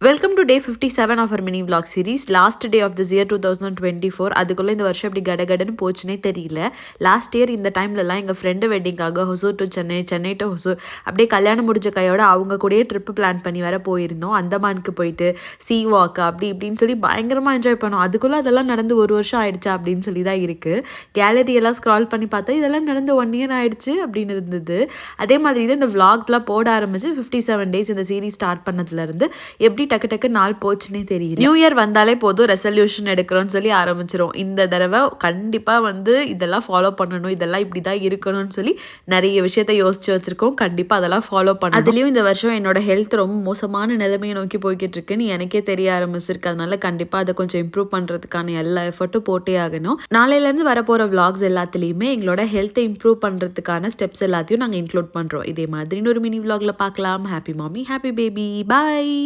Welcome to day 57 of our mini vlog series. Last day of this year 2024. அதுக்குள்ளே இந்த வருஷம் இப்படி கடகடன்னு போச்சுனே தெரியல. லாஸ்ட் இயர் இந்த டைம்லலாம் எங்கள் ஃப்ரெண்டு வெட்டிங்காக ஹொசூர் டு சென்னை, சென்னை டு ஹொசூர் அப்படியே கல்யாணம் முடிஞ்ச கையோட அவங்க கூடயே ட்ரிப்பு பிளான் பண்ணி வர போயிருந்தோம். அந்தமானுக்கு போயிட்டு சீ வாக் அப்படி இப்படின்னு சொல்லி பயங்கரமாக என்ஜாய் பண்ணோம். அதுக்குள்ளே அதெல்லாம் நடந்து ஒரு வருஷம் ஆயிடுச்சா அப்படின்னு சொல்லி தான் இருக்குது. கேலரி எல்லாம் ஸ்க்ரால் பண்ணி பார்த்தா இதெல்லாம் நடந்து 1 இயர் ஆயிடுச்சு அப்படின்னு இருந்தது. அதே மாதிரி தான் இந்த vlogsலாம் போட ஆரம்பிச்சு 57 டேஸ் இந்த சீரீஸ் ஸ்டார்ட் பண்ணதுலேருந்து எப்படி டக்கு டக்கு நாள் போச்சுன்னே தெரியல. நியூ இயர் வந்தாலே போதும் ரெசல்யூஷன் எடுக்கிறோம்னு சொல்லி ஆரம்பிச்சிரும். இந்த தடவை கண்டிப்பாக இதெல்லாம் ஃபாலோ பண்ணணும், இதெல்லாம் இப்படி தான் இருக்கணும்னு சொல்லி நிறைய விஷயத்த யோசிச்சு வச்சிருக்கோம். கண்டிப்பாக அதெல்லாம் ஃபாலோ பண்ணணும். அதுலேயும் இந்த வருஷம் என்னோட ஹெல்த் ரொம்ப மோசமான நிலைமையை நோக்கி போய்கிட்டு இருக்குன்னு எனக்கே தெரிய ஆரம்பிச்சிருக்கு. அதனால கண்டிப்பாக அதை கொஞ்சம் இம்ப்ரூவ் பண்ணுறதுக்கான எல்லா எஃபர்ட்டும் போட்டே ஆகணும். நாளையிலேருந்து வரப்போகிற vlogs எல்லாத்துலேயுமே எங்களோட ஹெல்த்தை இம்ப்ரூவ் பண்ணுறதுக்கான ஸ்டெப்ஸ் எல்லாத்தையும் நாங்கள் இன்க்ளூட் பண்ணுறோம். இதே மாதிரி ஒரு மினி vlogல பார்க்கலாம். ஹாப்பி மாமி, ஹாப்பி பேபி, பாய்.